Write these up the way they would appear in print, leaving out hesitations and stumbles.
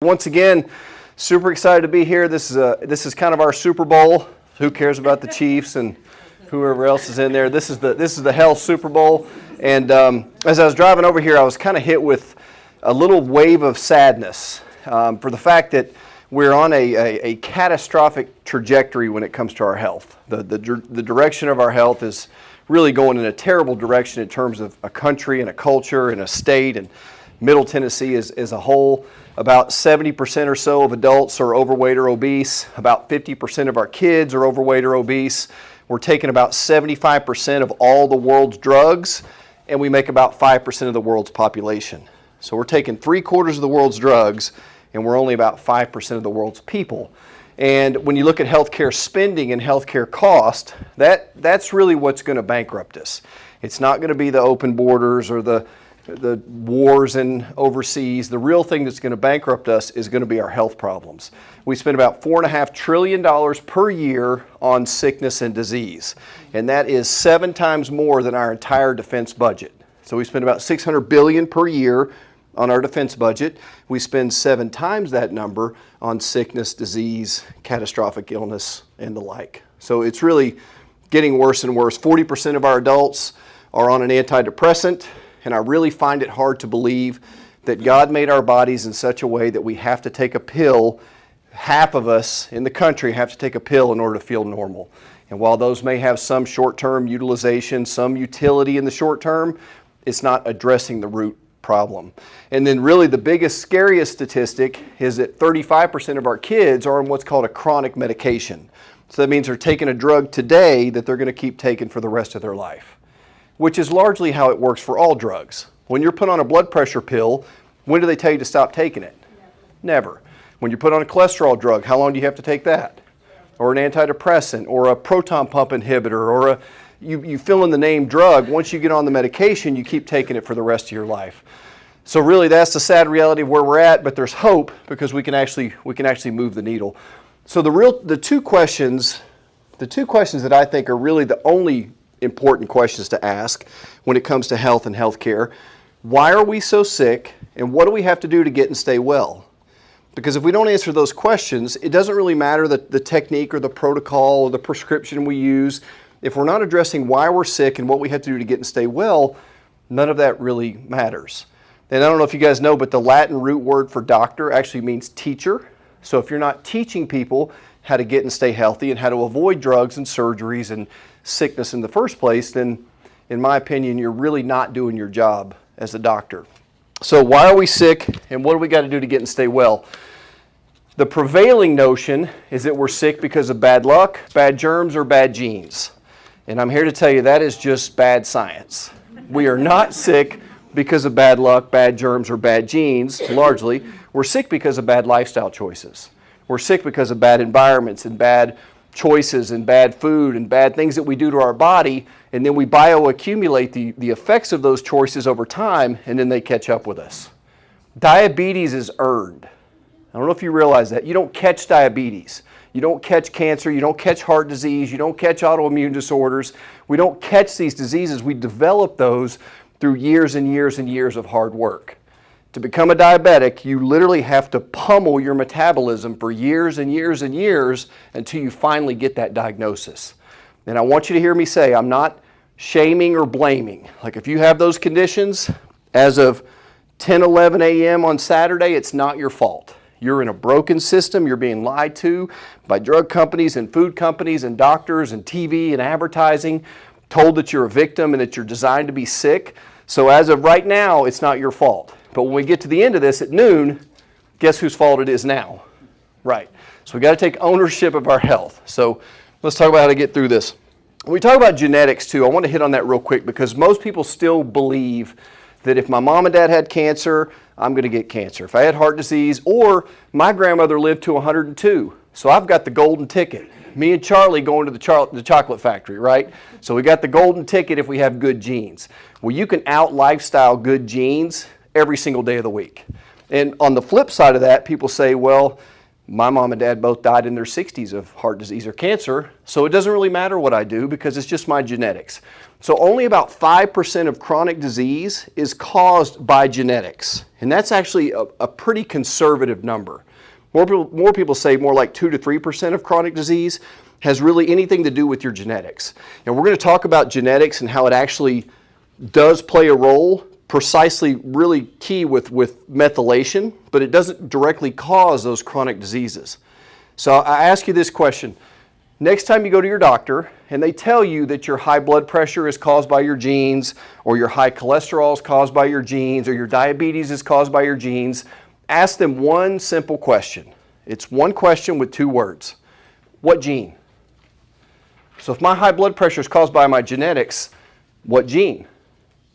Once again, super excited to be here. This is kind of our Super Bowl. Who cares about the Chiefs and whoever else is in there? This is the health Super Bowl. And as I was driving over here, I was kind of hit with a little wave of sadness for the fact that we're on a catastrophic trajectory when it comes to our health. The direction of our health is really going in a terrible direction in terms of a country and a culture and a state, and Middle Tennessee as a whole. About 70% or so of adults are overweight or obese. About 50% of our kids are overweight or obese. We're taking about 75% of all the world's drugs, and we make about 5% of the world's population. So we're taking 3/4 of the world's drugs, and we're only about 5% of the world's people. And when you look at healthcare spending and healthcare cost, that's really what's going to bankrupt us. It's not going to be the open borders or the wars in overseas. The real thing that's going to bankrupt us is going to be our health problems. We spend about $4.5 trillion per year on sickness and disease, and that is 7 times more than our entire defense budget. So we spend about $600 billion per year on our defense budget. We spend 7 times that number on sickness, disease, catastrophic illness, and the like. So it's really getting worse and worse. 40% of our adults are on an antidepressant. And I really find it hard to believe that God made our bodies in such a way that we have to take a pill. Half of us in the country have to take a pill in order to feel normal. And while those may have some short-term utilization, some utility in the short term, it's not addressing the root problem. And then really the biggest, scariest statistic is that 35% of our kids are on what's called a chronic medication. So that means they're taking a drug today that they're going to keep taking for the rest of their life, which is largely how it works for all drugs. When you're put on a blood pressure pill, when do they tell you to stop taking it? Never. When you're put on a cholesterol drug, how long do you have to take that? Or an antidepressant, or a proton pump inhibitor, or you fill in the name drug. Once you get on the medication, you keep taking it for the rest of your life. So really that's the sad reality of where we're at, but there's hope because we can actually move the needle. So the two questions that I think are really the only important questions to ask when it comes to health and healthcare. Why are we so sick, and what do we have to do to get and stay well? Because if we don't answer those questions, it doesn't really matter the technique or the protocol or the prescription we use. If we're not addressing why we're sick and what we have to do to get and stay well, none of that really matters. And I don't know if you guys know, but the Latin root word for doctor actually means teacher. So if you're not teaching people how to get and stay healthy and how to avoid drugs and surgeries and sickness in the first place, then in my opinion, you're really not doing your job as a doctor. So why are we sick, and what do we got to do to get and stay well? The prevailing notion is that we're sick because of bad luck, bad germs, or bad genes. And I'm here to tell you that is just bad science. We are not sick because of bad luck, bad germs, or bad genes, largely. We're sick because of bad lifestyle choices. We're sick because of bad environments and bad choices and bad food and bad things that we do to our body, and then we bioaccumulate the effects of those choices over time, and then they catch up with us. Diabetes is earned. I don't know if you realize that. You don't catch diabetes. You don't catch cancer. You don't catch heart disease. You don't catch autoimmune disorders. We don't catch these diseases. We develop those through years and years and years of hard work. To become a diabetic, you literally have to pummel your metabolism for years and years and years until you finally get that diagnosis. And I want you to hear me say, I'm not shaming or blaming. Like if you have those conditions, as of 10, 11 a.m. on Saturday, it's not your fault. You're in a broken system. You're being lied to by drug companies and food companies and doctors and TV and advertising, told that you're a victim and that you're designed to be sick. So as of right now, it's not your fault. But when we get to the end of this at noon, guess whose fault it is now? Right. So we got to take ownership of our health. So let's talk about how to get through this. When we talk about genetics too, I want to hit on that real quick because most people still believe that if my mom and dad had cancer, I'm going to get cancer. If I had heart disease, or my grandmother lived to 102, so I've got the golden ticket. Me and Charlie going to the chocolate factory, right? So we got the golden ticket if we have good genes. Well, you can out-lifestyle good genes every single day of the week. And on the flip side of that, people say, well, My mom and dad both died in their 60s of heart disease or cancer, so it doesn't really matter what I do because it's just my genetics. So only about 5% of chronic disease is caused by genetics, and that's actually a pretty conservative number. More people say more like 2 to 3% of chronic disease has really anything to do with your genetics. And we're going to talk about genetics and how it actually does play a role, precisely really key with methylation, but it doesn't directly cause those chronic diseases. So I ask you this question. Next time you go to your doctor and they tell you that your high blood pressure is caused by your genes, or your high cholesterol is caused by your genes, or your diabetes is caused by your genes, ask them one simple question. It's one question with 2 words. What gene? So if my high blood pressure is caused by my genetics, what gene?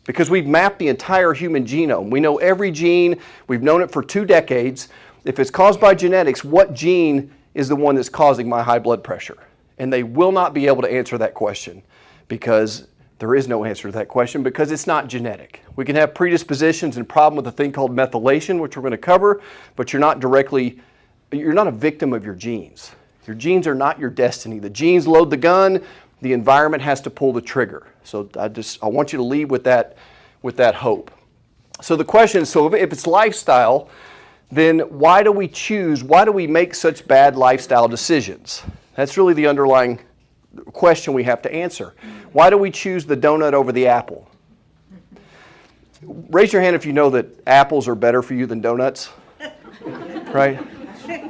Because we've mapped the entire human genome. We know every gene. We've known it for 2 decades. If it's caused by genetics, what gene is the one that's causing my high blood pressure? And they will not be able to answer that question because there is no answer to that question because it's not genetic. We can have predispositions and problem with a thing called methylation, which we're going to cover, but you're not a victim of your genes. Your genes are not your destiny. The genes load the gun. The environment has to pull the trigger. So I want you to leave with that hope. So the question is, so if it's lifestyle, then why do we make such bad lifestyle decisions? That's really the underlying question we have to answer. Why do we choose the donut over the apple? Raise your hand if you know that apples are better for you than donuts. Right?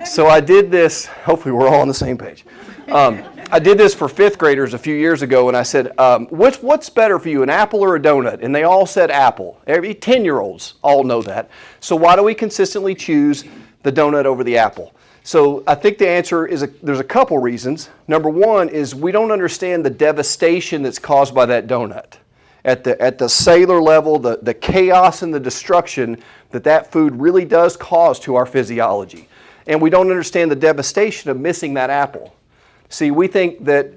So I did this, hopefully we're all on the same page. I did this for 5th graders a few years ago, and I said, what's better for you, an apple or a donut? And they all said apple. Every 10-year-olds all know that. So why do we consistently choose the donut over the apple? So I think the answer is there's a couple reasons. Number one is we don't understand the devastation that's caused by that donut. At the cellular level, the chaos and the destruction that food really does cause to our physiology. And we don't understand the devastation of missing that apple. See, we think that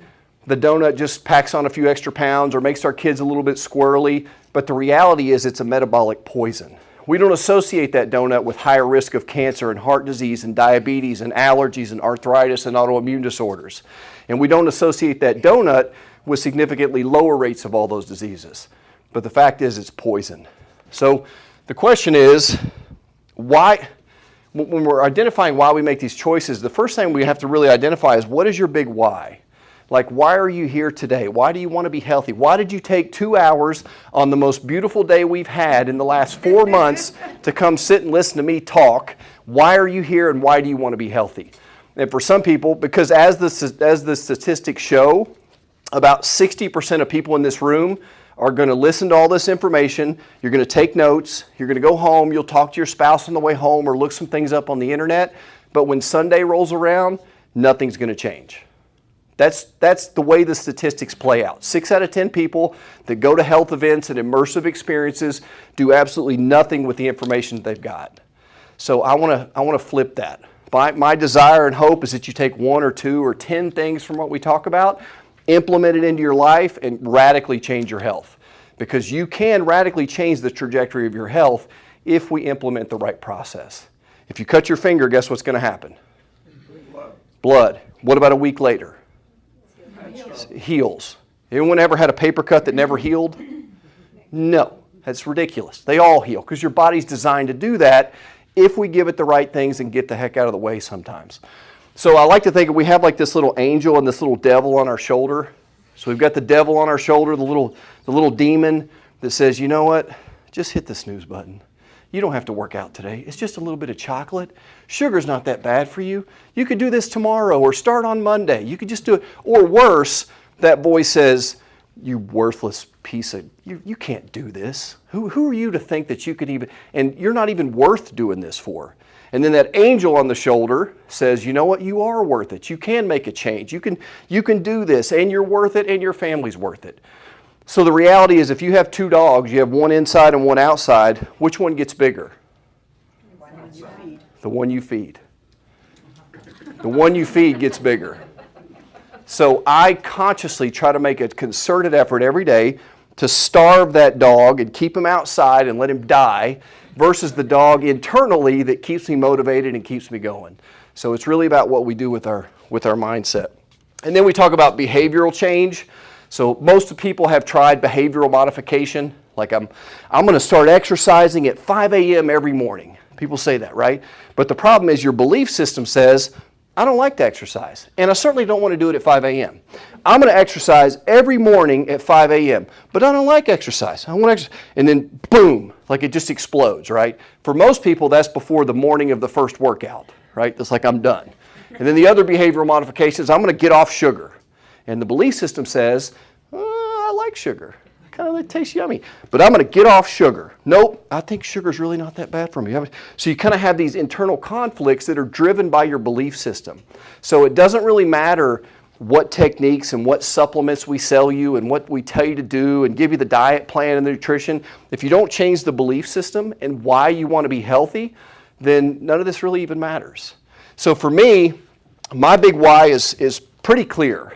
the donut just packs on a few extra pounds or makes our kids a little bit squirrely, but the reality is it's a metabolic poison. We don't associate that donut with higher risk of cancer and heart disease and diabetes and allergies and arthritis and autoimmune disorders. And we don't associate that donut with significantly lower rates of all those diseases. But the fact is it's poison. So the question is, why? When we're identifying why we make these choices, the first thing we have to really identify is what is your big why? Like, why are you here today? Why do you want to be healthy? Why did you take 2 hours on the most beautiful day we've had in the last 4 months to come sit and listen to me talk? Why are you here and why do you want to be healthy? And for some people, because as the statistics show, about 60% of people in this room are going to listen to all this information. You're going to take notes. You're going to go home. You'll talk to your spouse on the way home or look some things up on the internet. But when Sunday rolls around, nothing's going to change. That's the way the statistics play out. 6 out of 10 people that go to health events and immersive experiences do absolutely nothing with the information they've got. So I want to flip that. My desire and hope is that you take 1 or 2 or 10 things from what we talk about, implement it into your life, and radically change your health. Because you can radically change the trajectory of your health if we implement the right process. If you cut your finger, guess what's going to happen? Blood. What about a week later? Heals. Anyone ever had a paper cut that never healed? No. That's ridiculous. They all heal because your body's designed to do that if we give it the right things and get the heck out of the way sometimes. So I like to think we have like this little angel and this little devil on our shoulder. So we've got the devil on our shoulder, the little demon that says, you know what? Just hit the snooze button. You don't have to work out today. It's just a little bit of chocolate. Sugar's not that bad for you. You could do this tomorrow or start on Monday. You could just do it. Or worse, that voice says, you worthless piece of, you can't do this. Who are you to think that you could even, and you're not even worth doing this for. And then that angel on the shoulder says, you know what, you are worth it. You can make a change. You can do this, and you're worth it, and your family's worth it. So the reality is if you have 2 dogs, you have one inside and one outside, which one gets bigger? The one you feed. The one you feed gets bigger. So I consciously try to make a concerted effort every day to starve that dog and keep him outside and let him die, versus the dog internally that keeps me motivated and keeps me going. So it's really about what we do with our mindset. And then we talk about behavioral change. So most people have tried behavioral modification. Like I'm going to start exercising at 5 a.m. every morning. People say that, right? But the problem is your belief system says, I don't like to exercise, and I certainly don't want to do it at 5 a.m. I'm going to exercise every morning at 5 a.m., but I don't like exercise. I want to exercise. And then boom, like it just explodes, right? For most people, that's before the morning of the first workout, right? That's like I'm done. And then the other behavioral modifications, I'm going to get off sugar. And the belief system says, I like sugar. It tastes yummy. But I'm going to get off sugar. Nope, I think sugar's really not that bad for me. So you kind of have these internal conflicts that are driven by your belief system. So it doesn't really matter what techniques and what supplements we sell you and what we tell you to do and give you the diet plan and the nutrition. If you don't change the belief system and why you want to be healthy, then none of this really even matters. So for me, my big why is pretty clear.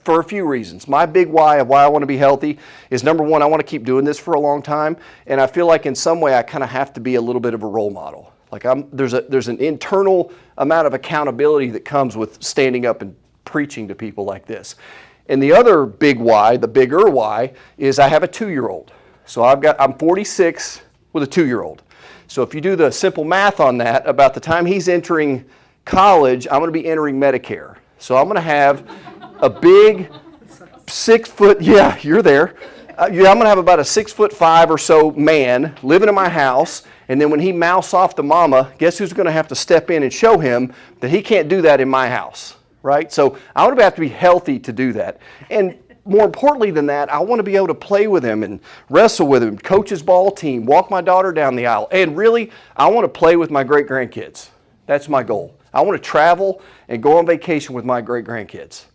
For a few reasons. My big why of why I want to be healthy is, number one, I want to keep doing this for a long time, and I feel like in some way I kind of have to be a little bit of a role model. Like there's an internal amount of accountability that comes with standing up and preaching to people like this. And the other big why, the bigger why, is I have a 2-year-old. So I'm 46 with a 2-year-old. So if you do the simple math on that, about the time he's entering college, I'm going to be entering Medicare. So I'm going to have a big 6 foot, yeah, you're there. I'm going to have about a 6'5" or so man living in my house, and then when he mouths off to mama, guess who's going to have to step in and show him that he can't do that in my house, right? So I want to have to be healthy to do that. And more importantly than that, I want to be able to play with him and wrestle with him, coach his ball team, walk my daughter down the aisle, and really, I want to play with my great-grandkids. That's my goal. I want to travel and go on vacation with my great-grandkids.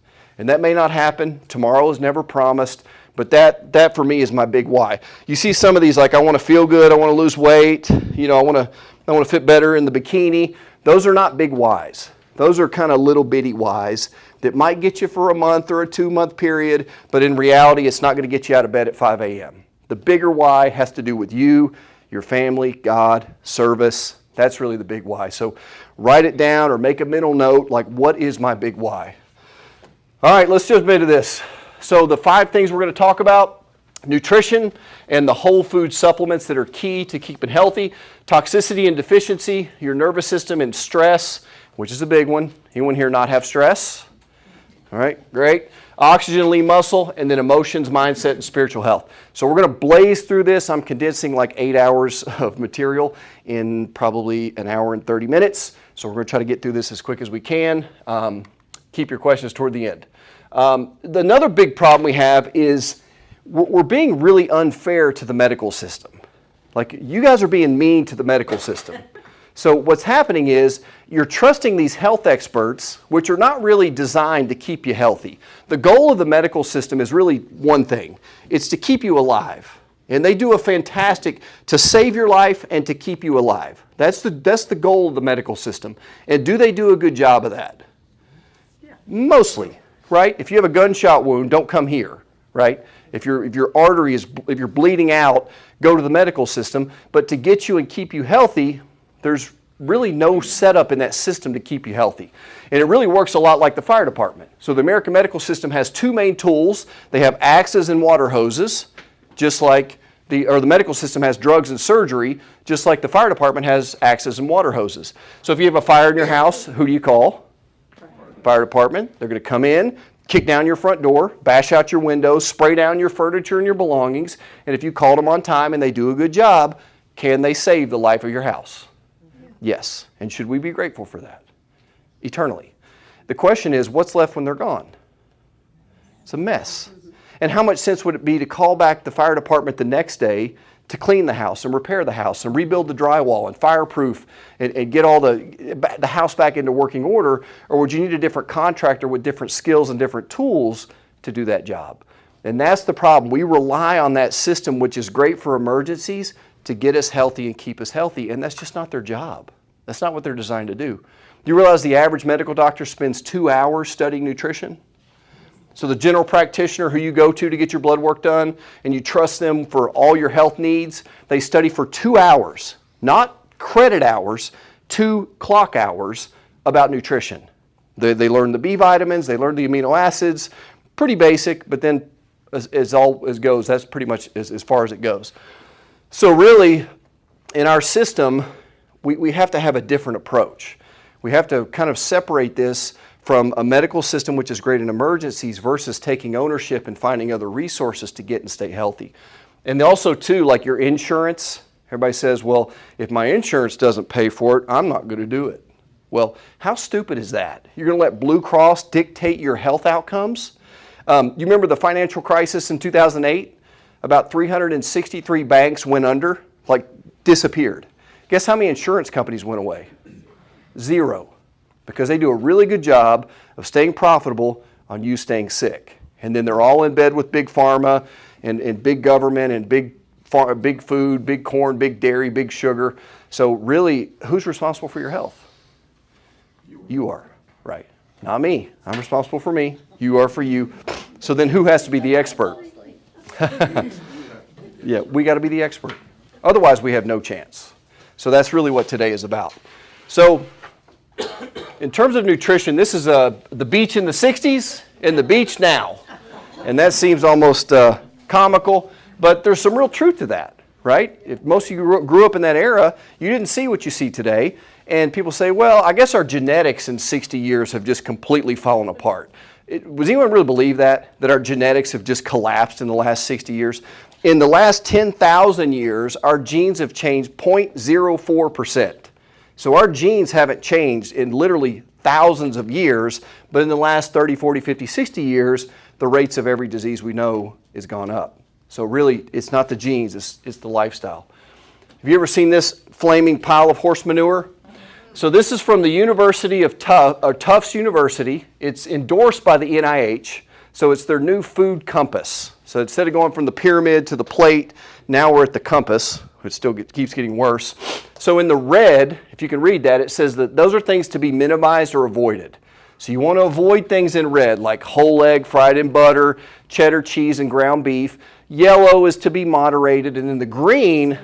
And that may not happen. Tomorrow is never promised. But that for me is my big why. You see some of these, like I want to feel good, I want to lose weight, I want to fit better in the bikini. Those are not big whys. Those are kind of little bitty whys that might get you for a month or a 2-month period, but in reality, it's not going to get you out of bed at 5 a.m. The bigger why has to do with you, your family, God, service. That's really the big why. So write it down or make a mental note, like what is my big why? All right, let's jump into this. So the 5 things we're going to talk about: nutrition and the whole food supplements that are key to keeping healthy, toxicity and deficiency, your nervous system and stress, which is a big one. Anyone here not have stress? All right, great. Oxygen, lean muscle, and then emotions, mindset, and spiritual health. So we're going to blaze through this. I'm condensing like 8 hours of material in probably an hour and 30 minutes. So we're going to try to get through this as quick as we can. Keep your questions toward the end. Another big problem we have is we're being really unfair to the medical system. Like, you guys are being mean to the medical system. So what's happening is you're trusting these health experts, which are not really designed to keep you healthy. The goal of the medical system is really one thing. It's to keep you alive. And they do a fantastic to save your life and to keep you alive. That's the goal of the medical system. And do they do a good job of that? Yeah. Mostly, right? If you have a gunshot wound, don't come here, right? If your artery is, if you're bleeding out, go to the medical system. But to get you and keep you healthy, there's really no setup in that system to keep you healthy. And it really works a lot like the fire department. So the American medical system has 2 main tools. They have axes and water hoses, just like the medical system has drugs and surgery, just like the fire department has axes and water hoses. So if you have a fire in your house, who do you call? Fire department. They're going to come in, kick down your front door, bash out your windows, spray down your furniture and your belongings. And if you called them on time and they do a good job, can they save the life of your house? Yes. And should we be grateful for that? Eternally. The question is, what's left when they're gone? It's a mess. And how much sense would it be to call back the fire department the next day to clean the house and repair the house and rebuild the drywall and fireproof and get all the house back into working order? Or would you need a different contractor with different skills and different tools to do that job? And that's the problem. We rely on that system, which is great for emergencies, to get us healthy and keep us healthy, and that's just not their job. That's not what they're designed to do. Do you realize the average medical doctor spends 2 hours studying nutrition? So the general practitioner who you go to get your blood work done and you trust them for all your health needs, they study for 2 hours not credit hours, 2 clock hours about nutrition. They learn the B vitamins, they learn the amino acids, pretty basic, but then as goes, that's pretty much as far as it goes. So really, in our system, we have to have a different approach. We have to kind of separate this from a medical system which is great in emergencies versus taking ownership and finding other resources to get and stay healthy. And also too, like your insurance, everybody says, well, if my insurance doesn't pay for it, I'm not going to do it. Well, how stupid is that? You're going to let Blue Cross dictate your health outcomes? You remember the financial crisis in 2008? About 363 banks went under, like disappeared. Guess how many insurance companies went away? 0. Because they do a really good job of staying profitable on you staying sick. And then they're all in bed with big pharma and big government and big food, big corn, big dairy, big sugar. So really, who's responsible for your health? You are, right. Not me. I'm responsible for me. You are for you. So then who has to be the expert? Yeah, we got to be the expert. Otherwise, we have no chance. So that's really what today is about. So in terms of nutrition, this is the beach in the 60s and the beach now. And that seems almost comical, but there's some real truth to that, right? If most of you grew up in that era, you didn't see what you see today. And people say, well, I guess our genetics in 60 years have just completely fallen apart. Does anyone really believe that our genetics have just collapsed in the last 60 years? In the last 10,000 years, our genes have changed 0.04%. So our genes haven't changed in literally thousands of years, but in the last 30, 40, 50, 60 years, the rates of every disease we know has gone up. So really, it's not the genes, it's the lifestyle. Have you ever seen this flaming pile of horse manure? So this is from the University of Tufts University. It's endorsed by the NIH. So it's their new food compass. So instead of going from the pyramid to the plate, now we're at the compass, which still keeps getting worse. So in the red, if you can read that, it says that those are things to be minimized or avoided. So you want to avoid things in red, like whole egg fried in butter, cheddar cheese, and ground beef. Yellow is to be moderated. And then the green,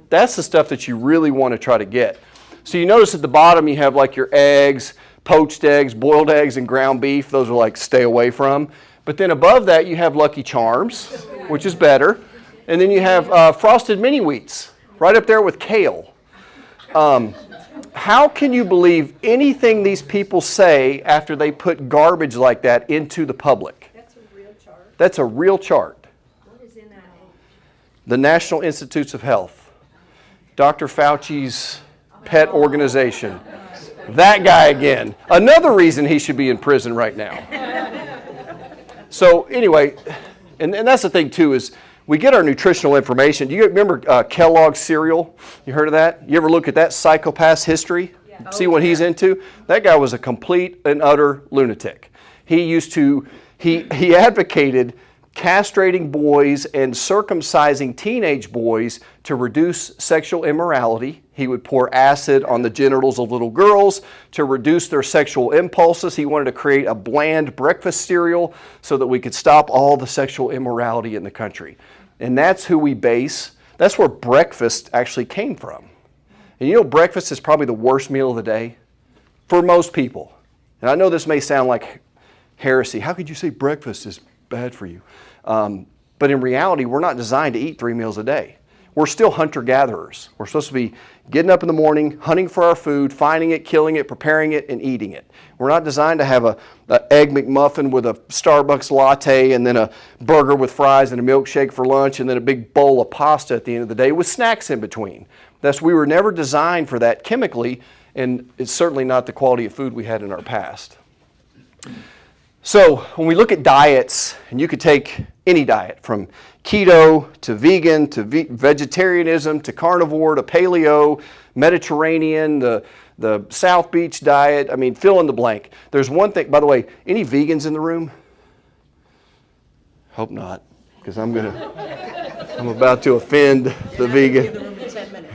that's the stuff that you really want to try to get. So you notice at the bottom you have like your eggs, poached eggs, boiled eggs, and ground beef. Those are like stay away from. But then above that you have Lucky Charms, which is better. And then you have frosted mini wheats right up there with kale. How can you believe anything these people say after they put garbage like that into the public? That's a real chart. That's a real chart. What is in that? The National Institutes of Health. Dr. Fauci's pet organization. That guy again. Another reason he should be in prison right now. So anyway, and that's the thing too, is we get our nutritional information. Do you remember Kellogg's cereal? You heard of that? You ever look at that psychopath's history? Yeah. See what he's into? That guy was a complete and utter lunatic. He advocated castrating boys and circumcising teenage boys to reduce sexual immorality. He would pour acid on the genitals of little girls to reduce their sexual impulses. He wanted to create a bland breakfast cereal so that we could stop all the sexual immorality in the country. And that's who we base. That's where breakfast actually came from. And you know, breakfast is probably the worst meal of the day for most people. And I know this may sound like heresy. How could you say breakfast is bad for you? But in reality, we're not designed to eat 3 meals a day. We're still hunter-gatherers. We're supposed to be getting up in the morning, hunting for our food, finding it, killing it, preparing it, and eating it. We're not designed to have an Egg McMuffin with a Starbucks latte and then a burger with fries and a milkshake for lunch and then a big bowl of pasta at the end of the day with snacks in between. We were never designed for that chemically, and it's certainly not the quality of food we had in our past. So when we look at diets, and you could take any diet from keto to vegan to vegetarianism to carnivore to paleo, Mediterranean, the South Beach diet, I mean, fill in the blank. There's one thing, by the way, any vegans in the room? Hope not, because I'm about to offend the vegan.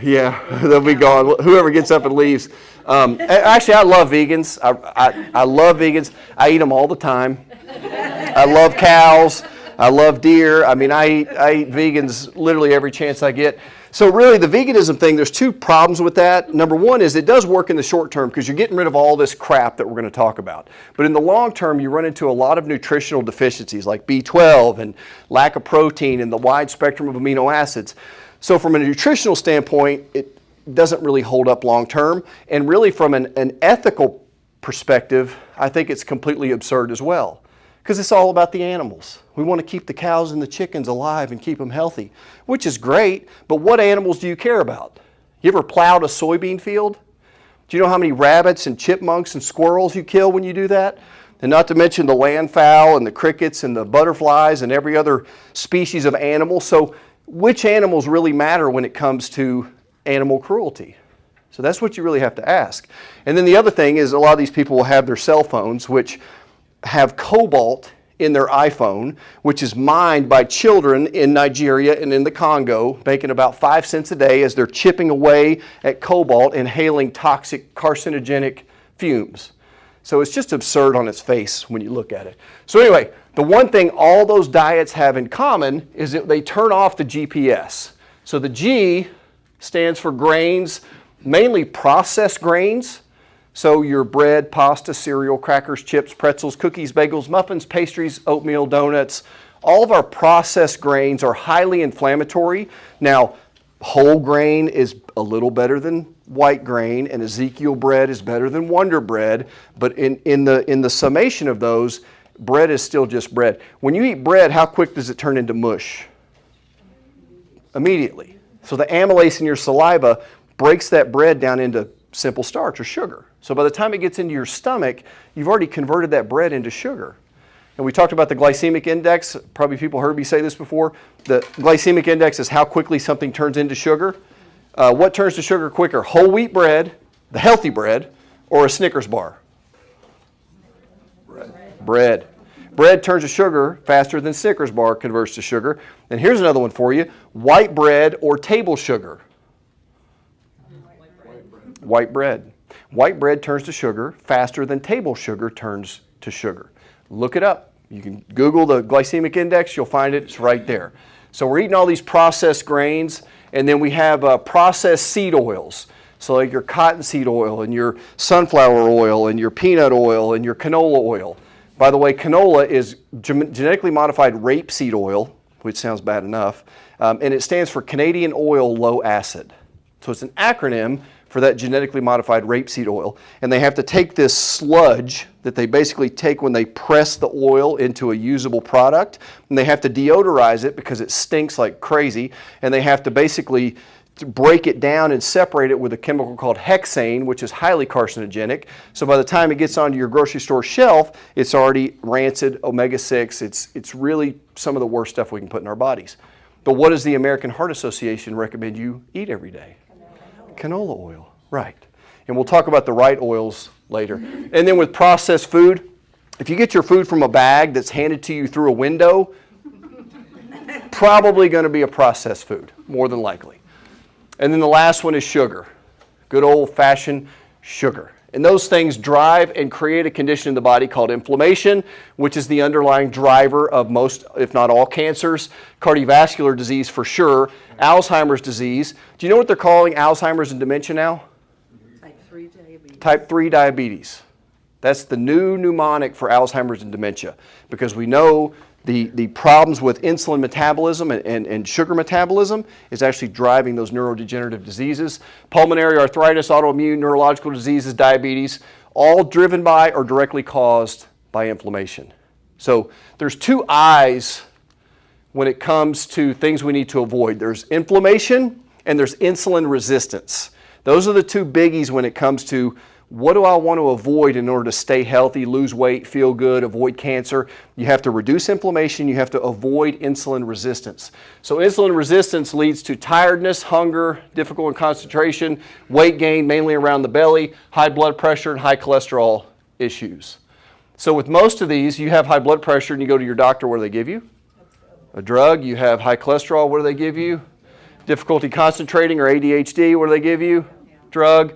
Yeah, they'll be gone. Whoever gets up and leaves. Actually, I love vegans. I love vegans. I eat them all the time. I love cows. I love deer. I mean, I eat vegans literally every chance I get. So really the veganism thing, there's two problems with that. Number one is it does work in the short term because you're getting rid of all this crap that we're going to talk about. But in the long term, you run into a lot of nutritional deficiencies like B12 and lack of protein and the wide spectrum of amino acids. So from a nutritional standpoint, it doesn't really hold up long term. And really from an ethical perspective, I think it's completely absurd as well. Because it's all about the animals. We want to keep the cows and the chickens alive and keep them healthy, which is great, but what animals do you care about? You ever plowed a soybean field? Do you know how many rabbits and chipmunks and squirrels you kill when you do that? And not to mention the land fowl and the crickets and the butterflies and every other species of animal. So which animals really matter when it comes to animal cruelty? So that's what you really have to ask. And then the other thing is a lot of these people will have their cell phones, which have cobalt in their iPhone, which is mined by children in Nigeria and in the Congo, making about 5 cents a day as they're chipping away at cobalt, inhaling toxic carcinogenic fumes. So it's just absurd on its face when you look at it. So anyway, the one thing all those diets have in common is that they turn off the GPS. So the G stands for grains, mainly processed grains. So your bread, pasta, cereal, crackers, chips, pretzels, cookies, bagels, muffins, pastries, oatmeal, donuts. All of our processed grains are highly inflammatory. Now, whole grain is a little better than white grain, and Ezekiel bread is better than Wonder bread. But in the summation of those, bread is still just bread. When you eat bread, how quick does it turn into mush? Immediately. So the amylase in your saliva breaks that bread down into simple starch or sugar. So by the time it gets into your stomach, you've already converted that bread into sugar. And we talked about the glycemic index. Probably people heard me say this before. The glycemic index is how quickly something turns into sugar. What turns to sugar quicker? Whole wheat bread, the healthy bread, or a Snickers bar? Bread. Bread turns to sugar faster than Snickers bar converts to sugar. And here's another one for you. White bread or table sugar? White bread. White bread turns to sugar faster than table sugar turns to sugar. Look it up. You can Google the glycemic index. You'll find it. It's right there. So we're eating all these processed grains, and then we have processed seed oils. So like your cottonseed oil and your sunflower oil and your peanut oil and your canola oil. By the way, canola is genetically modified rapeseed oil, which sounds bad enough, and it stands for Canadian Oil Low Acid. So it's an acronym for that genetically modified rapeseed oil. And they have to take this sludge that they basically take when they press the oil into a usable product, and they have to deodorize it because it stinks like crazy, and they have to basically break it down and separate it with a chemical called hexane, which is highly carcinogenic. So by the time it gets onto your grocery store shelf, it's already rancid, omega-6. It's really some of the worst stuff we can put in our bodies. But what does the American Heart Association recommend you eat every day? Canola oil, right. And we'll talk about the right oils later. And then with processed food, if you get your food from a bag that's handed to you through a window, probably going to be a processed food, more than likely. And then the last one is sugar, good old-fashioned sugar. And those things drive and create a condition in the body called inflammation, which is the underlying driver of most, if not all, cancers, cardiovascular disease for sure, Alzheimer's disease. Do you know what they're calling Alzheimer's and dementia now? Type 3 diabetes. Type 3 diabetes. That's the new mnemonic for Alzheimer's and dementia, because we know the problems with insulin metabolism and sugar metabolism is actually driving those neurodegenerative diseases. Pulmonary arthritis, autoimmune, neurological diseases, diabetes, all driven by or directly caused by inflammation. So there's two I's when it comes to things we need to avoid. There's inflammation and there's insulin resistance. Those are the two biggies when it comes to what do I want to avoid in order to stay healthy, lose weight, feel good, avoid cancer. You have to reduce inflammation. You have to avoid insulin resistance. So insulin resistance leads to tiredness, hunger, difficult in concentration, weight gain, mainly around the belly, high blood pressure, and high cholesterol issues. So with most of these, you have high blood pressure and you go to your doctor, what do they give you? A drug. You have high cholesterol, what do they give you? Difficulty concentrating or ADHD, what do they give you? Drug.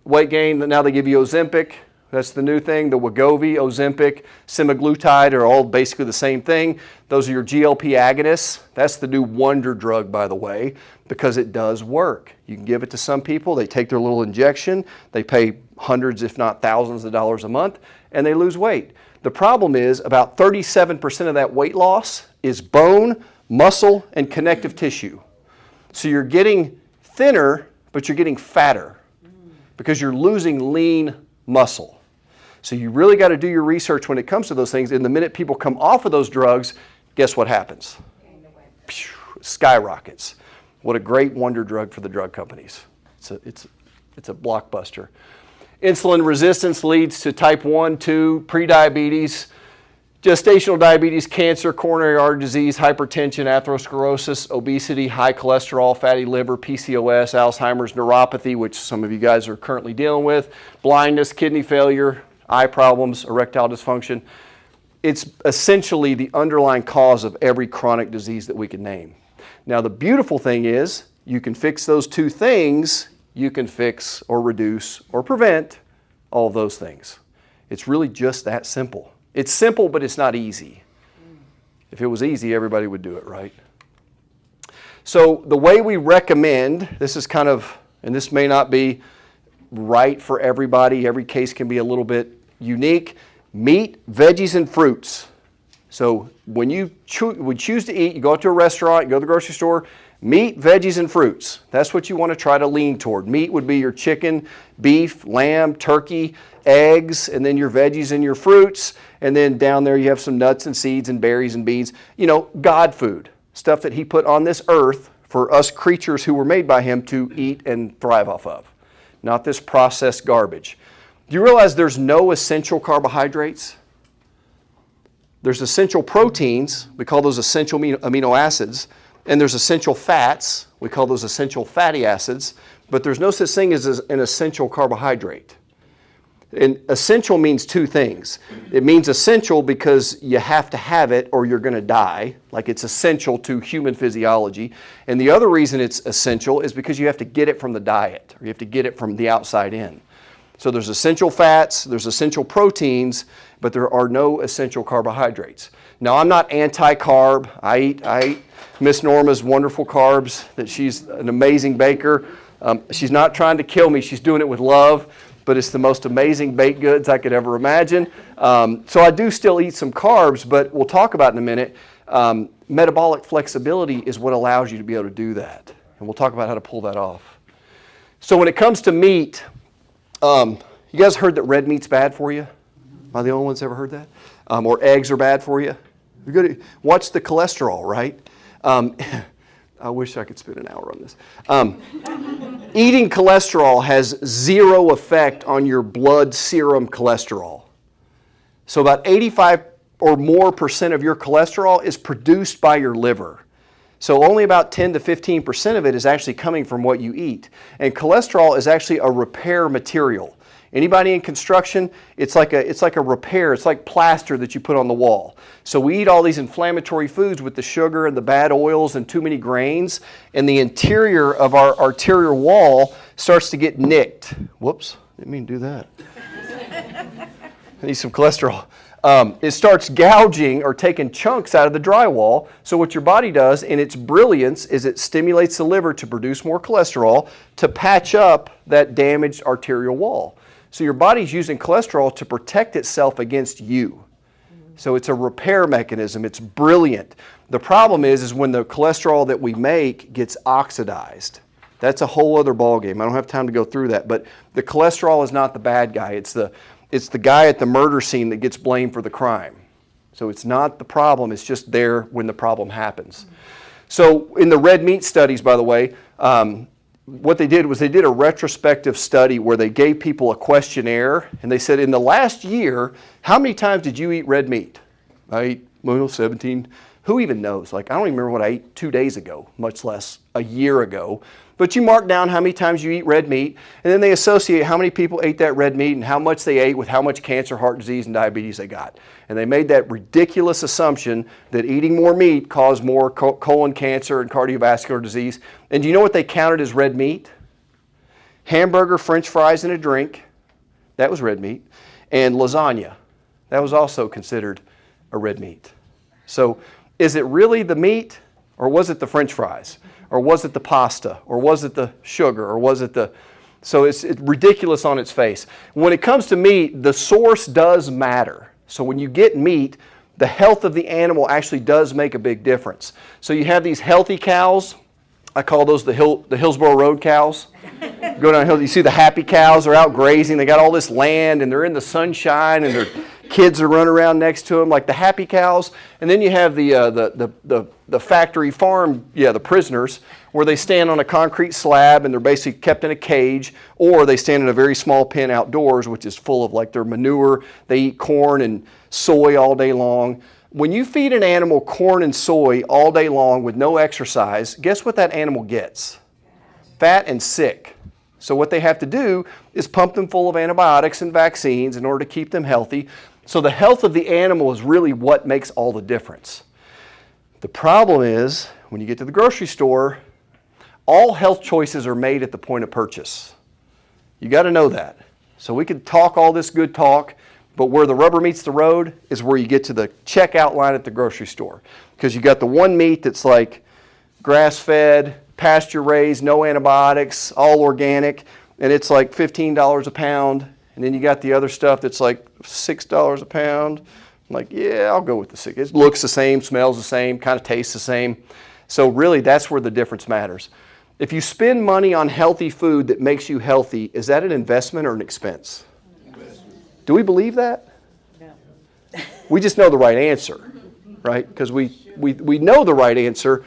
Weight gain, now they give you Ozempic. That's the new thing. The Wegovy, Ozempic, semaglutide are all basically the same thing. Those are your GLP agonists. That's the new wonder drug, by the way, because it does work. You can give it to some people. They take their little injection. They pay hundreds, if not thousands of dollars a month, and they lose weight. The problem is about 37% of that weight loss is bone, muscle, and connective tissue. So you're getting thinner, but you're getting fatter because you're losing lean muscle. So you really got to do your research when it comes to those things. And the minute people come off of those drugs, guess what happens? Skyrockets. What a great wonder drug for the drug companies. It's a blockbuster. Insulin resistance leads to type 1, 2, prediabetes, gestational diabetes, cancer, coronary artery disease, hypertension, atherosclerosis, obesity, high cholesterol, fatty liver, PCOS, Alzheimer's, neuropathy, which some of you guys are currently dealing with, blindness, kidney failure, eye problems, erectile dysfunction. It's essentially the underlying cause of every chronic disease that we can name. Now, the beautiful thing is you can fix those two things. You can fix or reduce or prevent all of those things. It's really just that simple. It's simple, but it's not easy. If it was easy, everybody would do it, right? So the way we recommend, this is kind of, and this may not be right for everybody. Every case can be a little bit unique. Meat, veggies, and fruits. So when you choose to eat, you go out to a restaurant, you go to the grocery store, meat, veggies, and fruits. That's what you want to try to lean toward. Meat would be your chicken, beef, lamb, turkey, eggs, and then your veggies and your fruits. And then down there you have some nuts and seeds and berries and beans. You know, God food, stuff that He put on this earth for us creatures who were made by Him to eat and thrive off of. Not this processed garbage. Do you realize there's no essential carbohydrates? There's essential proteins. We call those essential amino acids. And there's essential fats, we call those essential fatty acids, but there's no such thing as an essential carbohydrate. And essential means two things. It means essential because you have to have it or you're going to die, like it's essential to human physiology. And the other reason it's essential is because you have to get it from the diet, or you have to get it from the outside in. So there's essential fats, there's essential proteins, but there are no essential carbohydrates. Now, I'm not anti-carb. I eat Miss Norma's wonderful carbs, that she's an amazing baker. She's not trying to kill me. She's doing it with love, but it's the most amazing baked goods I could ever imagine. So I do still eat some carbs, but we'll talk about in a minute. Metabolic flexibility is what allows you to be able to do that. And we'll talk about how to pull that off. So when it comes to meat, you guys heard that red meat's bad for you? Am I the only ones ever heard that? Or eggs are bad for you? You're going to watch the cholesterol, right? I wish I could spend an hour on this. Eating cholesterol has zero effect on your blood serum cholesterol. So about 85 or more % of your cholesterol is produced by your liver. So only about 10 to 15% of it is actually coming from what you eat. And cholesterol is actually a repair material. Anybody in construction, it's like a repair. It's like plaster that you put on the wall. So we eat all these inflammatory foods with the sugar and the bad oils and too many grains, and the interior of our arterial wall starts to get nicked. Whoops, didn't mean to do that. I need some cholesterol. It starts gouging or taking chunks out of the drywall. So what your body does in its brilliance is it stimulates the liver to produce more cholesterol to patch up that damaged arterial wall. So your body's using cholesterol to protect itself against you. So it's a repair mechanism. It's brilliant. The problem is when the cholesterol that we make gets oxidized. That's a whole other ballgame. I don't have time to go through that. But the cholesterol is not the bad guy. It's the guy at the murder scene that gets blamed for the crime. So it's not the problem. It's just there when the problem happens. So in the red meat studies, by the way, what they did was they did a retrospective study where they gave people a questionnaire and they said, in the last year, how many times did you eat red meat? I ate 17. Who even knows? Like, I don't even remember what I ate 2 days ago, much less a year ago. But you mark down how many times you eat red meat, and then they associate how many people ate that red meat and how much they ate with how much cancer, heart disease, and diabetes they got. And they made that ridiculous assumption that eating more meat caused more colon cancer and cardiovascular disease. And do you know what they counted as red meat? Hamburger, French fries, and a drink. That was red meat. And lasagna. That was also considered a red meat. So is it really the meat, or was it the French fries? Or was it the pasta? Or was it the sugar? Or was it the... So it's ridiculous on its face. When it comes to meat, the source does matter. So when you get meat, the health of the animal actually does make a big difference. So you have these healthy cows. I call those the Hillsborough Road cows. Go down the hill, you see the happy cows are out grazing. They got all this land and they're in the sunshine and their kids are running around next to them like the happy cows. And then you have the factory farm, the prisoners, where they stand on a concrete slab and they're basically kept in a cage, or they stand in a very small pen outdoors, which is full of like their manure. They eat corn and soy all day long. When you feed an animal corn and soy all day long with no exercise, guess what that animal gets? Fat and sick. So what they have to do is pump them full of antibiotics and vaccines in order to keep them healthy. So the health of the animal is really what makes all the difference. The problem is, when you get to the grocery store, all health choices are made at the point of purchase. You got to know that. So we could talk all this good talk, but where the rubber meets the road is where you get to the checkout line at the grocery store. Because you got the one meat that's like grass-fed, pasture-raised, no antibiotics, all organic, and it's like $15 a pound. And then you got the other stuff that's like $6 a pound. I'm like, yeah, I'll go with the $6. It looks the same, smells the same, kind of tastes the same. So really, that's where the difference matters. If you spend money on healthy food that makes you healthy, is that an investment or an expense? Do we believe that? No. We just know the right answer, right? Because we know the right answer,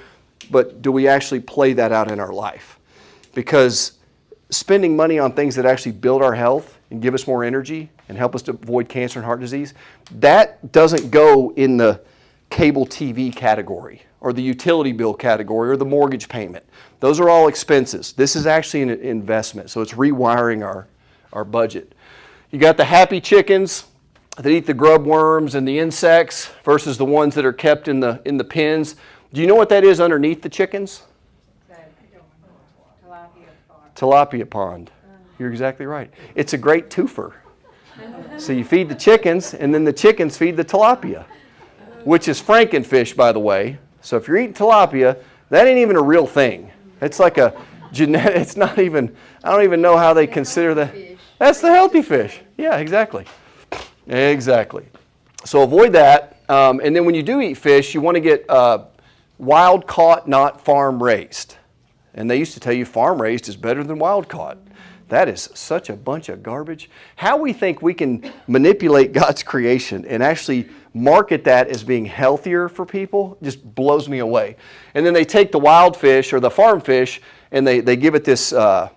but do we actually play that out in our life? Because spending money on things that actually build our health and give us more energy and help us to avoid cancer and heart disease, that doesn't go in the cable TV category or the utility bill category or the mortgage payment. Those are all expenses. This is actually an investment, so it's rewiring our budget. You got the happy chickens that eat the grub worms and the insects versus the ones that are kept in the pens. Do you know what that is underneath the chickens? Tilapia pond. You're exactly right. It's a great twofer. So you feed the chickens, and then the chickens feed the tilapia, which is frankenfish, by the way. So if you're eating tilapia, that ain't even a real thing. It's like a genetic, it's not even, I don't even know how they consider that. That's the healthy fish. Yeah, exactly. Exactly. So avoid that. And then when you do eat fish, you want to get wild caught, not farm raised. And they used to tell you farm raised is better than wild caught. That is such a bunch of garbage. How we think we can manipulate God's creation and actually market that as being healthier for people just blows me away. And then they take the wild fish or the farm fish and they give it this kind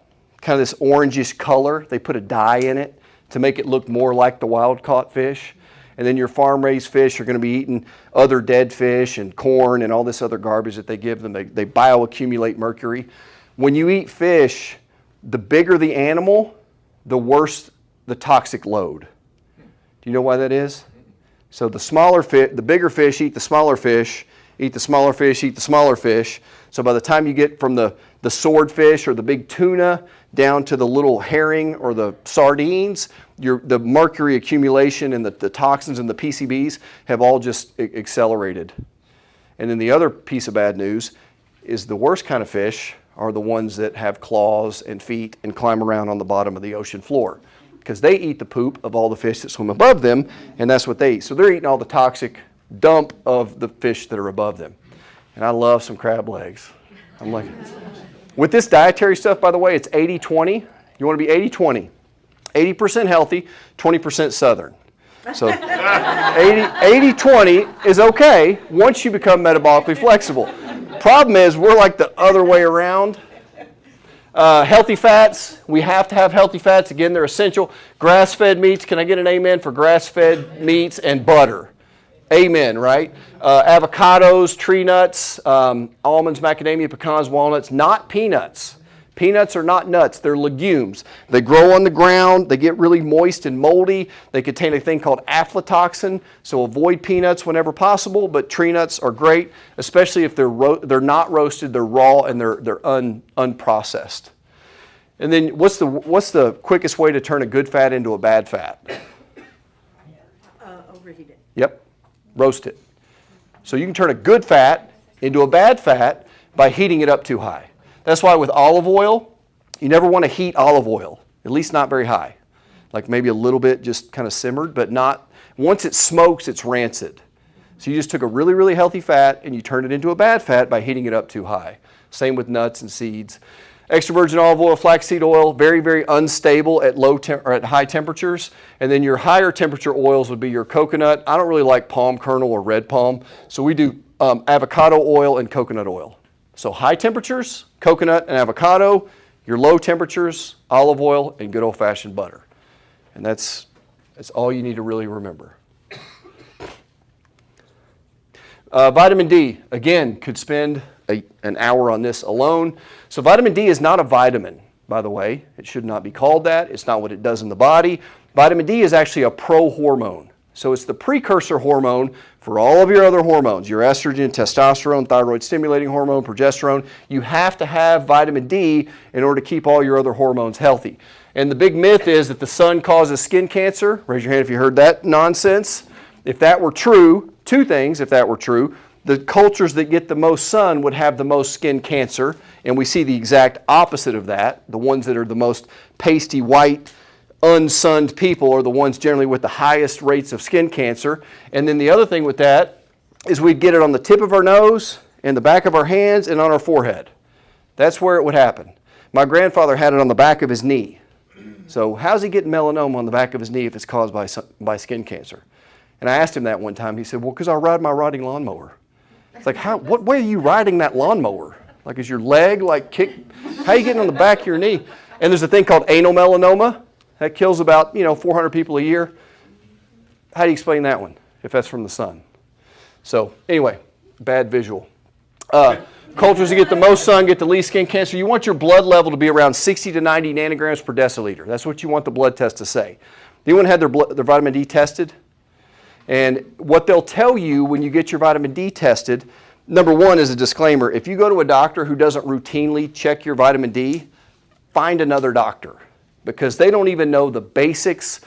of this orangish color. They put a dye in it to make it look more like the wild caught fish. And then your farm raised fish are going to be eating other dead fish and corn and all this other garbage that they give them. They bioaccumulate mercury. When you eat fish, the bigger the animal, the worse the toxic load. Do you know why that is? So the bigger fish eat the smaller fish, eat the smaller fish, eat the smaller fish. So by the time you get from the swordfish or the big tuna down to the little herring or the sardines, the mercury accumulation and the toxins and the PCBs have all just accelerated. And then the other piece of bad news is the worst kind of fish are the ones that have claws and feet and climb around on the bottom of the ocean floor, because they eat the poop of all the fish that swim above them, and that's what they eat. So they're eating all the toxic dump of the fish that are above them. And I love some crab legs. I'm like, with this dietary stuff, by the way, it's 80-20. You want to be 80-20. 80% healthy, 20% Southern. So 80-20 is okay once you become metabolically flexible. Problem is, we're like the other way around. Healthy fats, we have to have healthy fats. Again, they're essential. Grass-fed meats, can I get an amen for grass-fed meats and butter? Amen, right? Avocados, tree nuts, almonds, macadamia, pecans, walnuts, not peanuts. Peanuts are not nuts, they're legumes. They grow on the ground, they get really moist and moldy. They contain a thing called aflatoxin, so avoid peanuts whenever possible, but tree nuts are great, especially if they're not roasted, they're raw, and they're unprocessed. And then what's the quickest way to turn a good fat into a bad fat? Overheat it. Yep, roast it. So you can turn a good fat into a bad fat by heating it up too high. That's why with olive oil, you never want to heat olive oil, at least not very high. Like maybe a little bit just kind of simmered, but not, once it smokes, it's rancid. So you just took a really, really healthy fat and you turned it into a bad fat by heating it up too high. Same with nuts and seeds. Extra virgin olive oil, flaxseed oil, very, very unstable at or at high temperatures. And then your higher temperature oils would be your coconut. I don't really like palm kernel or red palm, so we do avocado oil and coconut oil. So high temperatures, coconut and avocado. Your low temperatures, olive oil and good old-fashioned butter. And that's all you need to really remember. Vitamin D, again, could spend an hour on this alone. So vitamin D is not a vitamin, by the way. It should not be called that. It's not what it does in the body. Vitamin D is actually a prohormone. So it's the precursor hormone for all of your other hormones, your estrogen, testosterone, thyroid stimulating hormone, progesterone. You have to have vitamin D in order to keep all your other hormones healthy. And the big myth is that the sun causes skin cancer. Raise your hand if you heard that nonsense. If that were true, two things, if that were true, the cultures that get the most sun would have the most skin cancer, and we see the exact opposite of that. The ones that are the most pasty white, unsunned people are the ones generally with the highest rates of skin cancer. And then the other thing with that is we'd get it on the tip of our nose, in the back of our hands, and on our forehead. That's where it would happen. My grandfather had it on the back of his knee. So how's he getting melanoma on the back of his knee if it's caused by skin cancer? And I asked him that one time. He said, well, because I ride my riding lawnmower. It's like, what way are you riding that lawnmower? Like, is your leg like kick? How are you getting on the back of your knee? And there's a thing called anal melanoma. That kills about, 400 people a year. How do you explain that one, if that's from the sun? So anyway, bad visual. Cultures that get the most sun get the least skin cancer. You want your blood level to be around 60 to 90 nanograms per deciliter. That's what you want the blood test to say. Anyone had their vitamin D tested? And what they'll tell you when you get your vitamin D tested, number one is a disclaimer. If you go to a doctor who doesn't routinely check your vitamin D, find another doctor, because they don't even know the basics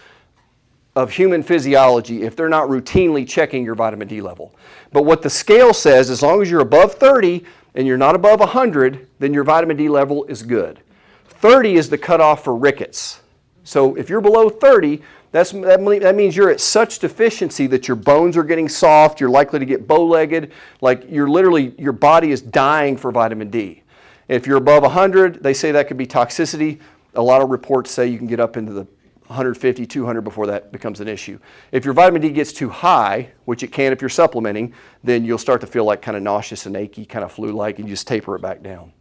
of human physiology if they're not routinely checking your vitamin D level. But what the scale says, as long as you're above 30 and you're not above 100, then your vitamin D level is good. 30 is the cutoff for rickets. So if you're below 30, that means you're at such deficiency that your bones are getting soft, you're likely to get bow-legged, like your body is dying for vitamin D. If you're above 100, they say that could be toxicity. A lot of reports say you can get up into the 150, 200 before that becomes an issue. If your vitamin D gets too high, which it can if you're supplementing, then you'll start to feel like kind of nauseous and achy, kind of flu-like, and you just taper it back down.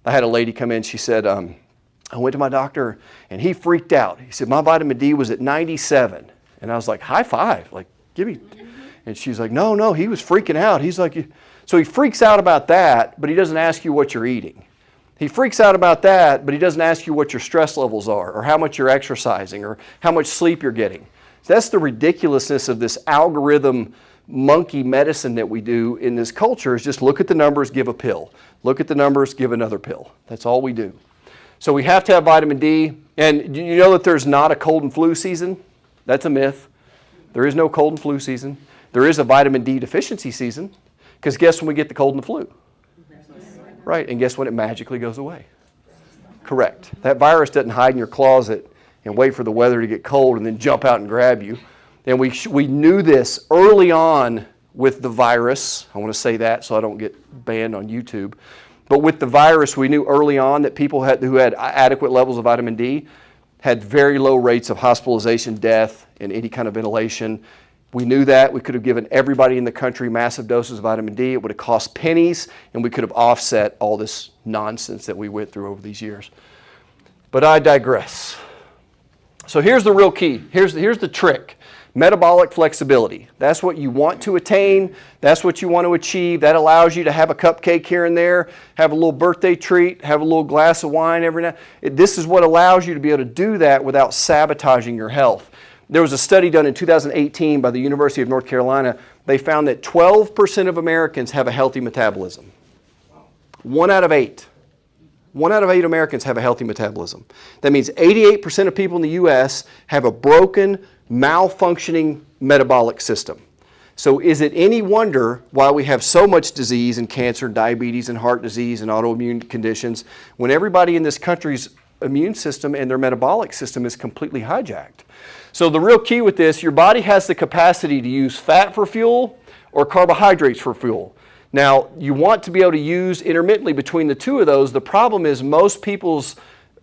I had a lady come in, she said, I went to my doctor and he freaked out. He said, my vitamin D was at 97. And I was like, high five, like, give me. And she's like, no, he was freaking out. He's like, so he freaks out about that, but he doesn't ask you what you're eating. He freaks out about that, but he doesn't ask you what your stress levels are, or how much you're exercising, or how much sleep you're getting. So that's the ridiculousness of this algorithm monkey medicine that we do in this culture, is just look at the numbers, give a pill. Look at the numbers, give another pill. That's all we do. So we have to have vitamin D. And you know that there's not a cold and flu season? That's a myth. There is no cold and flu season. There is a vitamin D deficiency season, because guess when we get the cold and the flu? Right, and guess when it magically goes away? Correct. That virus doesn't hide in your closet and wait for the weather to get cold and then jump out and grab you. And we knew this early on with the virus. I want to say that so I don't get banned on YouTube. But with the virus, we knew early on that people who had adequate levels of vitamin D had very low rates of hospitalization, death, and any kind of ventilation. We knew that. We could have given everybody in the country massive doses of vitamin D. It would have cost pennies, and we could have offset all this nonsense that we went through over these years. But I digress. So here's the real key. Here's the trick. Metabolic flexibility. That's what you want to attain. That's what you want to achieve. That allows you to have a cupcake here and there, have a little birthday treat, have a little glass of wine every now. This is what allows you to be able to do that without sabotaging your health. There was a study done in 2018 by the University of North Carolina. They found that 12% of Americans have a healthy metabolism. 1 out of 8. 1 out of 8 Americans have a healthy metabolism. That means 88% of people in the U.S. have a broken, malfunctioning metabolic system. So is it any wonder why we have so much disease and cancer and diabetes and heart disease and autoimmune conditions when everybody in this country's immune system and their metabolic system is completely hijacked? So the real key with this, your body has the capacity to use fat for fuel or carbohydrates for fuel. Now, you want to be able to use intermittently between the two of those. The problem is most people's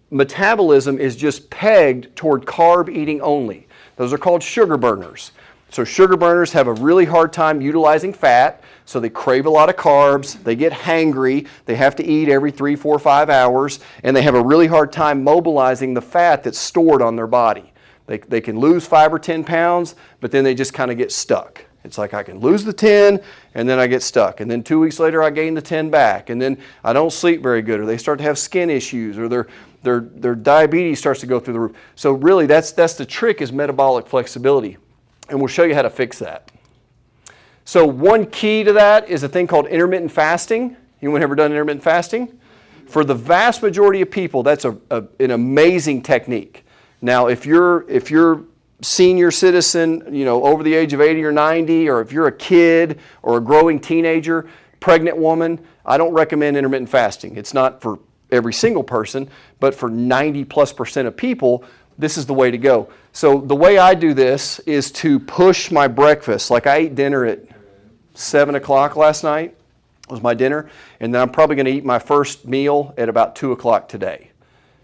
metabolism is just pegged toward carb eating only. Those are called sugar burners. So sugar burners have a really hard time utilizing fat, so they crave a lot of carbs, they get hangry, they have to eat every 3, 4, 5 hours, and they have a really hard time mobilizing the fat that's stored on their body. They can lose 5 or 10 pounds, but then they just kind of get stuck. It's like I can lose the 10, and then I get stuck. And then 2 weeks later, I gain the 10 back. And then I don't sleep very good, or they start to have skin issues, or their diabetes starts to go through the roof. So really, that's the trick, is metabolic flexibility. And we'll show you how to fix that. So one key to that is a thing called intermittent fasting. Anyone ever done intermittent fasting? For the vast majority of people, that's an amazing technique. Now, if you're senior citizen, over the age of 80 or 90, or if you're a kid or a growing teenager, pregnant woman, I don't recommend intermittent fasting. It's not for every single person, but for 90+% of people, this is the way to go. So the way I do this is to push my breakfast. Like I ate dinner at 7 o'clock last night, was my dinner, and then I'm probably going to eat my first meal at about 2 o'clock today.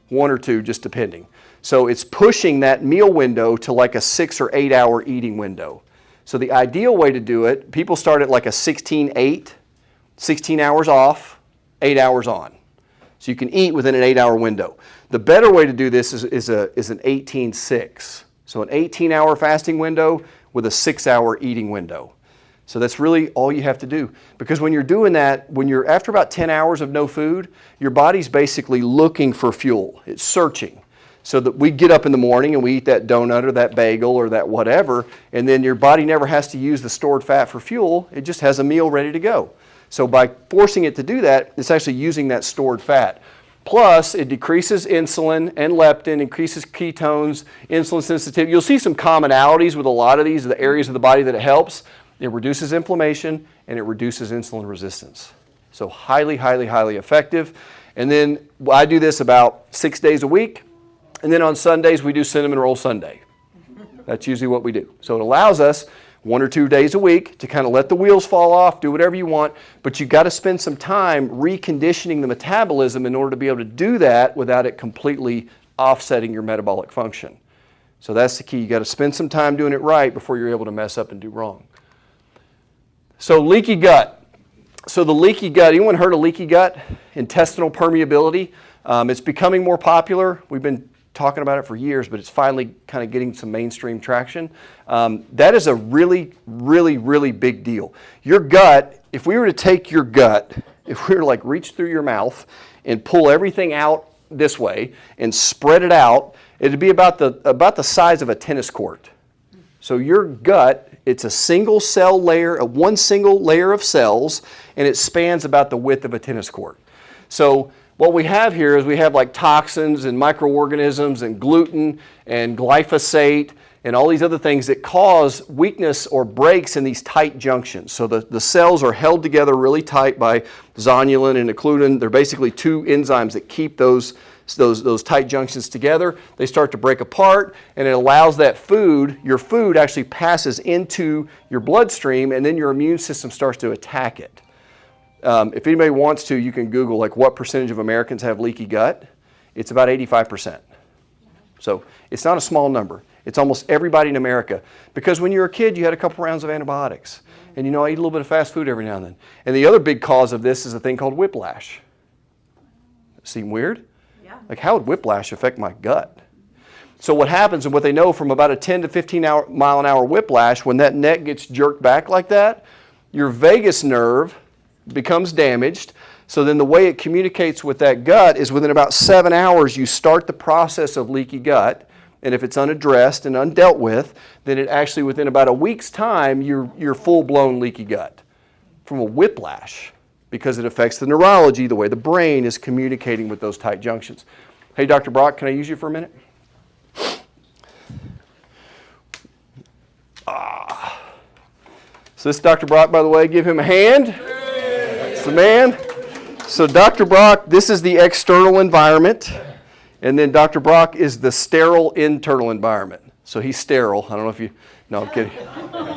1 or 2, just depending. So it's pushing that meal window to like a 6 or 8 hour eating window. So the ideal way to do it, people start at like a 16-8, 16 hours off, 8 hours on. So you can eat within an 8 hour window. The better way to do this is an 18-6. So an 18-hour fasting window with a 6-hour eating window. So that's really all you have to do. Because when you're doing that, after about 10 hours of no food, your body's basically looking for fuel. It's searching. So that we get up in the morning and we eat that donut or that bagel or that whatever, and then your body never has to use the stored fat for fuel. It just has a meal ready to go. So by forcing it to do that, it's actually using that stored fat. Plus, it decreases insulin and leptin, increases ketones, insulin sensitivity. You'll see some commonalities with a lot of these, the areas of the body that it helps. It reduces inflammation and it reduces insulin resistance. So highly, highly, highly effective. And then I do this about 6 days a week. And then on Sundays, we do Cinnamon Roll Sunday. That's usually what we do. So it allows us 1 or 2 days a week to kind of let the wheels fall off, do whatever you want, but you've got to spend some time reconditioning the metabolism in order to be able to do that without it completely offsetting your metabolic function. So that's the key. You've got to spend some time doing it right before you're able to mess up and do wrong. So leaky gut. So the leaky gut, anyone heard of leaky gut? Intestinal permeability. It's becoming more popular. We've been talking about it for years, but it's finally kind of getting some mainstream traction. That is a really, really, really big deal. Your gut, if we were to take your gut, if we were to like reach through your mouth and pull everything out this way and spread it out, it'd be about the size of a tennis court. So your gut, it's a single cell layer, one single layer of cells, and it spans about the width of a tennis court. So what we have here is we have like toxins and microorganisms and gluten and glyphosate and all these other things that cause weakness or breaks in these tight junctions. So the cells are held together really tight by zonulin and occludin. They're basically two enzymes that keep those tight junctions together. They start to break apart, and it allows that your food actually passes into your bloodstream, and then your immune system starts to attack it. If anybody wants to, you can Google like what percentage of Americans have leaky gut. It's about 85%. So it's not a small number. It's almost everybody in America. Because when you were a kid, you had a couple rounds of antibiotics. And I eat a little bit of fast food every now and then. And the other big cause of this is a thing called whiplash. Seem weird? Yeah. Like, how would whiplash affect my gut? So what happens, and what they know from about a 10 to 15 mile an hour whiplash, when that neck gets jerked back like that, your vagus nerve becomes damaged. So then the way it communicates with that gut is within about 7 hours you start the process of leaky gut, and if it's unaddressed and undealt with, then it actually within about a week's time you're full-blown leaky gut from a whiplash. because it affects the neurology, the way the brain is communicating with those tight junctions. Hey, Dr. Brock, can I use you for a minute? So this is Dr. Brock, by the way. Give him a hand. That's the man. So Dr. Brock, this is the external environment. And then Dr. Brock is the sterile internal environment. So he's sterile. I don't know if you, no, I'm kidding.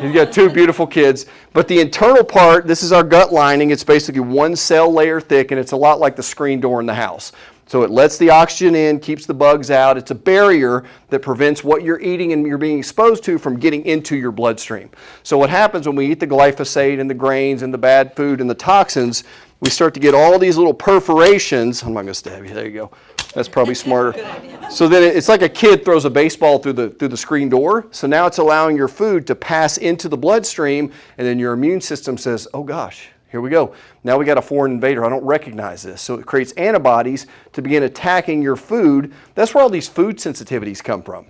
He's got two beautiful kids. But the internal part, this is our gut lining. It's basically one cell layer thick, and it's a lot like the screen door in the house. So it lets the oxygen in, keeps the bugs out. It's a barrier that prevents what you're eating and you're being exposed to from getting into your bloodstream. So what happens when we eat the glyphosate and the grains and the bad food and the toxins, we start to get all these little perforations. I'm not going to stab you. There you go. That's probably smarter. So then it's like a kid throws a baseball through the screen door. So now it's allowing your food to pass into the bloodstream, and then your immune system says, oh gosh, here we go. Now we got a foreign invader. I don't recognize this. So it creates antibodies to begin attacking your food. That's where all these food sensitivities come from.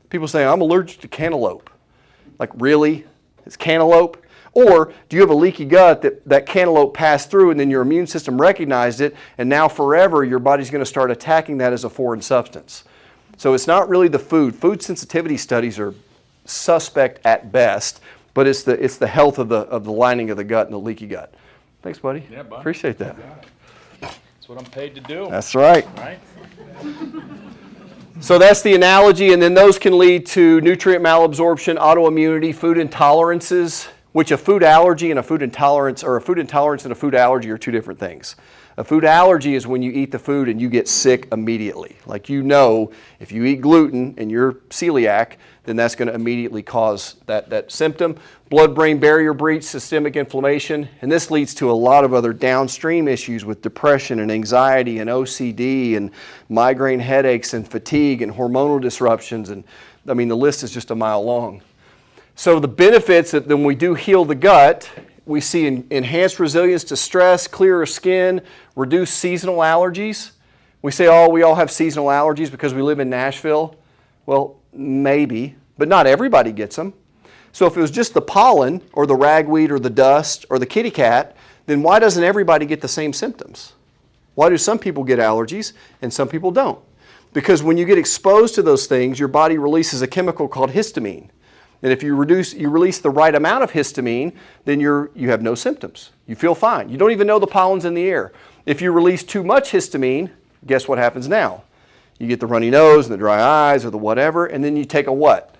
People say, I'm allergic to cantaloupe. Like, really? It's cantaloupe? Or do you have a leaky gut that cantaloupe passed through and then your immune system recognized it, and now forever your body's going to start attacking that as a foreign substance? So it's not really the food. Food sensitivity studies are suspect at best, but it's the health of the lining of the gut and the leaky gut. Thanks, buddy. Yeah, buddy. Appreciate that. That's what I'm paid to do. That's right. Right? So that's the analogy, and then those can lead to nutrient malabsorption, autoimmunity, food intolerances, which a food allergy and a food intolerance, or a food intolerance and a food allergy are two different things. A food allergy is when you eat the food and you get sick immediately. Like, you know, if you eat gluten and you're celiac, then that's going to immediately cause that symptom. Blood-brain barrier breach, systemic inflammation, and this leads to a lot of other downstream issues with depression and anxiety and OCD and migraine headaches and fatigue and hormonal disruptions, and I mean the list is just a mile long. So the benefits that when we do heal the gut, we see enhanced resilience to stress, clearer skin, reduced seasonal allergies. We say, oh, we all have seasonal allergies because we live in Nashville. Well, maybe, but not everybody gets them. So if it was just the pollen or the ragweed or the dust or the kitty cat, then why doesn't everybody get the same symptoms? Why do some people get allergies and some people don't? Because when you get exposed to those things, your body releases a chemical called histamine. And if you release the right amount of histamine, then you have no symptoms. You feel fine. You don't even know the pollen's in the air. If you release too much histamine, guess what happens now? You get the runny nose and the dry eyes or the whatever, and then you take a what?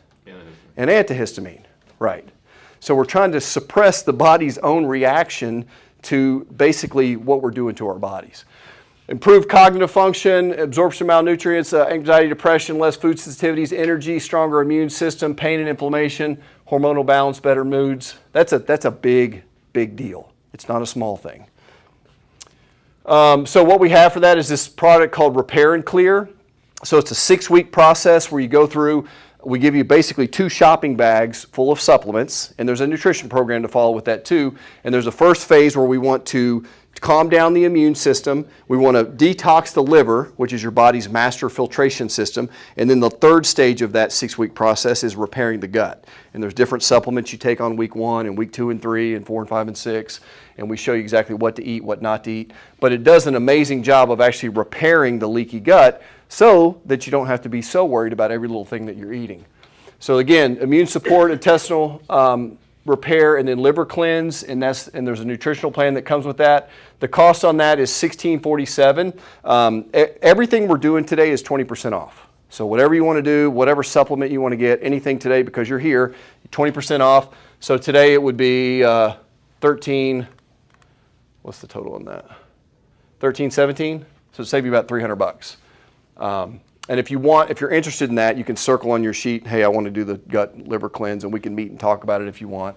An antihistamine. Right. So we're trying to suppress the body's own reaction to basically what we're doing to our bodies. Improved cognitive function, absorption of malnutrients, anxiety, depression, less food sensitivities, energy, stronger immune system, pain and inflammation, hormonal balance, better moods. That's a big, big deal. It's not a small thing. So what we have for that is this product called Repair and Clear. So it's a 6-week process where you go through, we give you basically 2 shopping bags full of supplements, and there's a nutrition program to follow with that too. And there's a first phase where we want to calm down the immune system. We want to detox the liver, which is your body's master filtration system. And then the third stage of that 6-week process is repairing the gut. And there's different supplements you take on week 1 and week 2 and 3 and 4 and 5 and 6. And we show you exactly what to eat, what not to eat. But it does an amazing job of actually repairing the leaky gut so that you don't have to be so worried about every little thing that you're eating. So again, immune support, intestinal repair, and then liver cleanse, and there's a nutritional plan that comes with that. The cost on that is $16.47. Everything we're doing today is 20% off. So whatever you want to do, whatever supplement you want to get, anything today because you're here, 20% off. So today it would be 13. What's the total on that? 13.17. So it'd save you about $300. And if you're interested in that, you can circle on your sheet, hey, I want to do the gut liver cleanse, and we can meet and talk about it if you want.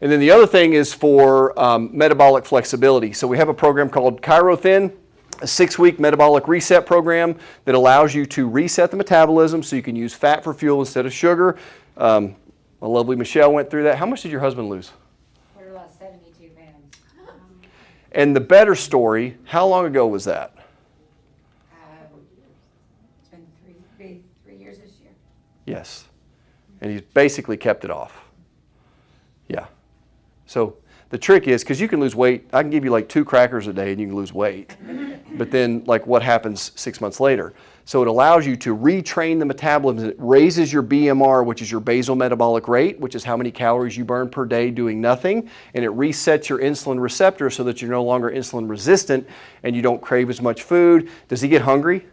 And then the other thing is for metabolic flexibility. So we have a program called ChiroThin, a 6-week metabolic reset program that allows you to reset the metabolism so you can use fat for fuel instead of sugar. My lovely Michelle went through that. How much did your husband lose? We lost 72 pounds. And the better story, how long ago was that? It's been three years this year. Yes. And he's basically kept it off. Yeah. So The trick is, because you can lose weight, I can give you like 2 crackers a day and you can lose weight. But then, like, what happens 6 months later? So it allows you to retrain the metabolism. It raises your BMR, which is your basal metabolic rate, which is how many calories you burn per day doing nothing. And it resets your insulin receptor so that you're no longer insulin resistant and you don't crave as much food. Does he get hungry?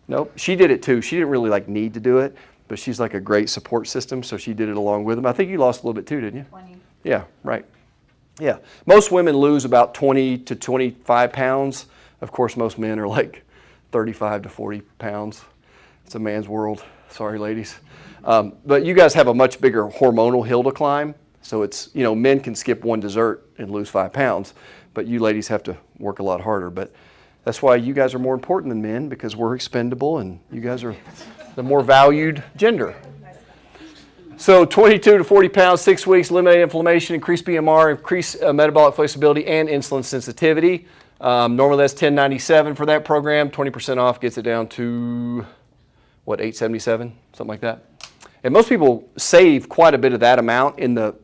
Nope. She did it too. She didn't really like need to do it, but she's like a great support system, so she did it along with him. I think you lost a little bit too, didn't you? 20. Yeah, right. Yeah. Most women lose about 20 to 25 pounds. Of course, most men are like 35 to 40 pounds. It's a man's world. Sorry, ladies. But you guys have a much bigger hormonal hill to climb. So it's, you know, men can skip one dessert and lose 5 pounds, but you ladies have to work a lot harder. But that's why you guys are more important than men, because we're expendable and you guys are the more valued gender. So 22 to 40 pounds, 6 weeks, eliminate inflammation, increase BMR, increase metabolic flexibility and insulin sensitivity. Normally that's $10.97 for that program. 20% off gets it down to, what, $8.77, something like that. And most people save quite a bit of that amount in the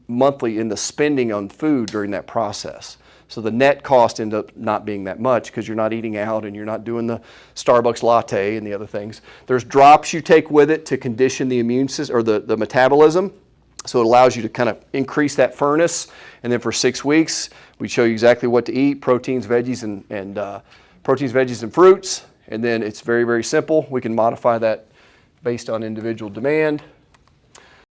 monthly, in the spending on food during that process. So the net cost ends up not being that much because you're not eating out and you're not doing the Starbucks latte and the other things. There's drops you take with it to condition the immune system or the metabolism. So it allows you to kind of increase that furnace. And then for 6 weeks, we show you exactly what to eat: proteins, veggies, and fruits. And then it's very, very simple. We can modify that based on individual demand.